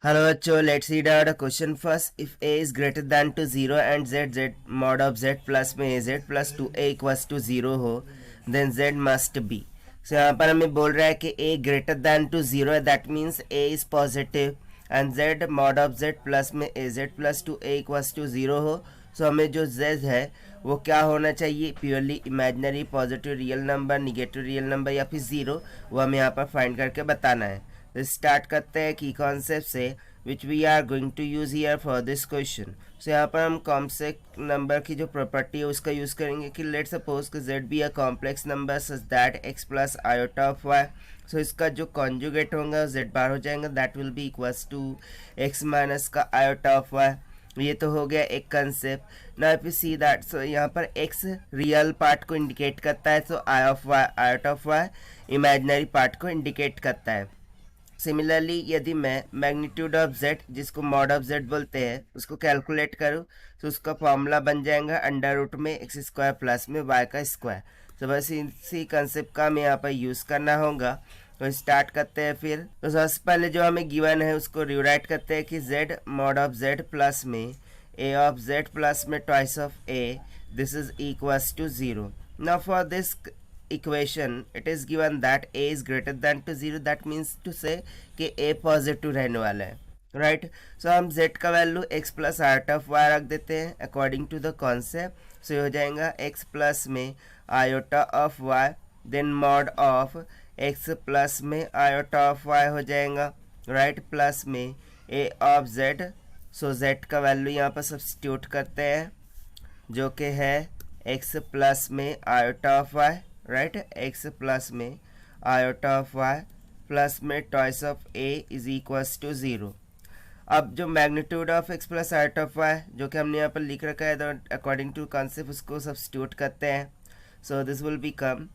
Hello बच्चों, let's read out a question first. If a is greater than to 0 and z mod of z plus में az plus 2a equals to 0 हो, then z must be. So यहाँ पर हमें बोल रहा है कि a greater than to 0 है, that means a is positive and z mod of z plus में az plus 2a equals to 0 हो. सो हमें जो z है वो क्या होना चाहिए, purely imaginary, positive real number, negative real number या फिर ज़ीरो, वो हमें यहाँ पर फाइंड करके बताना है. तो स्टार्ट करते हैं की कॉन्सेप्ट से which we are going to use here for this question. So यहाँ पर हम कॉम्प्लेक्स नंबर की जो प्रॉपर्टी है उसका यूज़ करेंगे कि लेट सपोज कि Z be a complex number such that X plus iota of Y. So इसका जो कॉन्जुगेट होगा जेड बार हो जाएगा, that will be equals to X minus का आयोटा ऑफ वाई. ये तो हो गया एक concept. Now if you see that, so यहाँ पर x रियल पार्ट को इंडिकेट करता है, so I of Y out of Y imaginary part को इंडिकेट करता है. सिमिलरली यदि मैं मैग्नीट्यूड ऑफ z, जिसको मॉड ऑफ z बोलते हैं, उसको कैलकुलेट करूँ तो उसका फॉर्मूला बन जाएगा अंडर रूट में एक्स स्क्वायर प्लस में वाई का स्क्वायर. तो बस इसी कंसेप्ट का हमें यहाँ पर यूज़ करना होगा. तो स्टार्ट करते हैं फिर. तो सबसे पहले जो हमें गिवन है उसको रिराइट करते हैं कि z mod of z plus में a ऑफ z प्लस में twice of a, this is equals to 0. Now for this equation it is given that a is greater than to 0, that means to say कि a positive रहने वाला है, right. सो हम z का value x plus iota of y रख देते हैं according to the concept. सो हो जाएगा x प्लस में iota of y, then mod of x plus में आयोटा ऑफ y हो जाएगा, राइट, प्लस में a of z. So z का वैल्यू यहाँ पर सब्स्टिट्यूट करते हैं जो कि है x प्लस में iota of y, right, x plus में आयोटा ऑफ y प्लस में twice of a is equals to 0. अब जो magnitude of x plus iota of y जो कि हमने यहाँ पर लिख रखा है, तो अकॉर्डिंग टू कॉन्सेप्ट उसको सब्स्टिट्यूट करते हैं. So this will become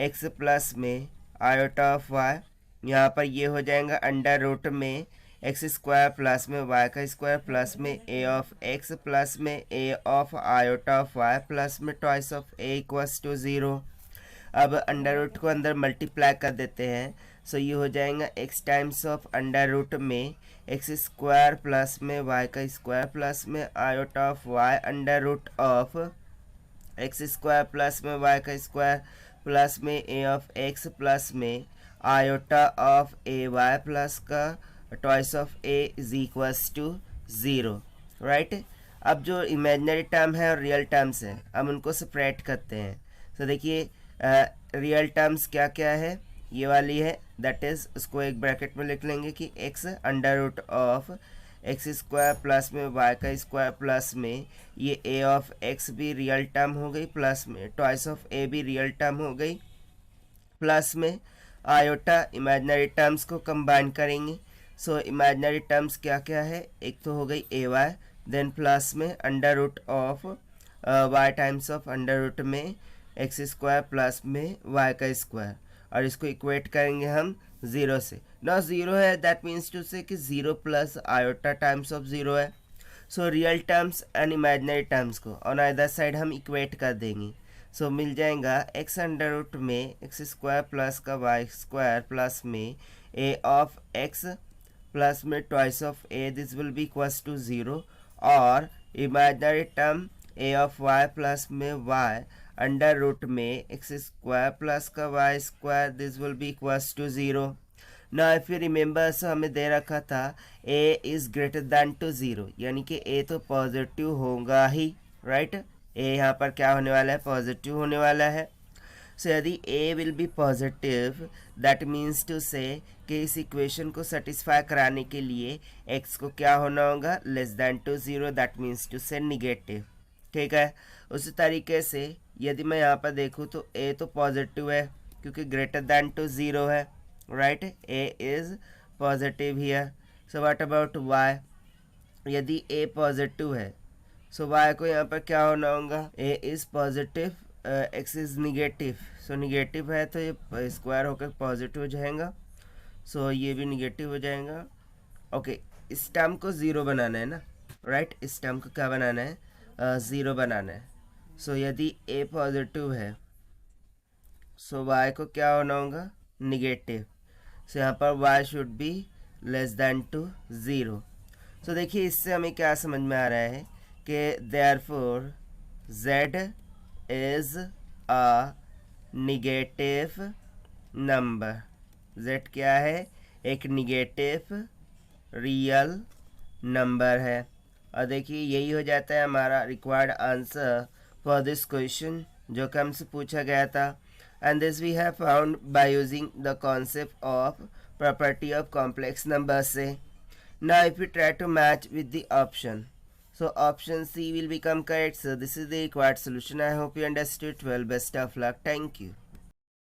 x plus में आयोटा ऑफ y, यहाँ पर ये हो जाएगा अंडर रूट में एक्स स्क्वायर प्लस में वाई का स्क्वायर प्लस में ए ऑफ एक्स प्लस में ए of iota of Y plus में twice of A equals to 0. अब अंडर रूट को अंदर मल्टीप्लाई कर देते हैं. सो ये हो जाएगा x times of under root में एक्स स्क्वायर प्लस में वाई का स्क्वायर प्लस में iota of y under root of x square plus में वाई का स्क्वायर प्लस में ए ऑफ एक्स प्लस में iota of a y plus का twice of a is equals to 0, right. अब जो इमेजिनरी टर्म है और रियल टर्म्स है हम उनको सेपरेट करते हैं. तो देखिए रियल टर्म्स क्या क्या है, ये वाली है, दैट इज उसको एक ब्रैकेट में लिख लेंगे कि x under root of x square plus में वाई का स्क्वायर प्लस में ये a ऑफ x भी रियल टर्म हो गई प्लस में टॉइस ऑफ a भी रियल टर्म हो गई प्लस में आयोटा इमेजिनरी टर्म्स को कंबाइन करेंगे. सो इमेजिनरी टर्म्स क्या क्या है, एक तो हो गई ए वाई, देन प्लस में under root of y times of under root में एक्स स्क्वायर प्लस में वाई का स्क्वायर, और इसको इक्वेट करेंगे हम 0 से. ना 0 है, दैट मीन्स टू से कि 0 प्लस आयोटा टाइम्स ऑफ 0 है. So real terms and imaginary terms को ऑन अदर साइड हम इक्वेट कर देंगे. सो मिल जाएगा एक्स अंडर रूट में एक्स स्क्वायर प्लस का वाई स्क्वायर प्लस में ए ऑफ एक्स प्लस में twice of a, this will be equals to 0. और imaginary term a of Y plus में वाई अंडर रूट में एक्स स्क्वायर प्लस का y square, this will be equals to 0. ना if you remember, सो हमें दे रखा था a is greater than to 0, यानी कि a तो पॉजिटिव होगा ही, राइट. a यहाँ पर क्या होने वाला है, पॉजिटिव होने वाला है. सो यदि a will be positive, that means to say कि इस इक्वेशन को सेटिस्फाई कराने के लिए x को क्या होना होगा, less than to 0, that means to say negative, ठीक है. उसी तरीके से यदि मैं यहाँ पर देखूँ तो a तो पॉजिटिव है क्योंकि ग्रेटर दैन टू 0 है, right, a is positive here. So what about y, यदि a पॉजिटिव है सो y को यहाँ पर क्या होना होगा, a is positive, x is negative. So negative है तो ये स्क्वायर होकर पॉजिटिव हो जाएगा, सो ये भी निगेटिव हो जाएगा. ओके, इस टर्म को 0 बनाना है ना, राइट, इस टर्म को क्या बनाना है, 0 बनाना है. सो यदि a पॉजिटिव है सो y को क्या होना होगा, निगेटिव. सो यहाँ पर y should be less than to zero. So देखिए इससे हमें क्या समझ में आ रहा है कि therefore z is a negative number. z क्या है? एक निगेटिव रियल नंबर है। और देखिए यही हो जाता है हमारा required answer for this question जो कि हमसे पूछा गया था। And this we have found by using the concept of property of complex number से। Now if we try to match with the option, so option C will become correct. So this is the required solution. I hope you understood well. Best of luck. Thank you.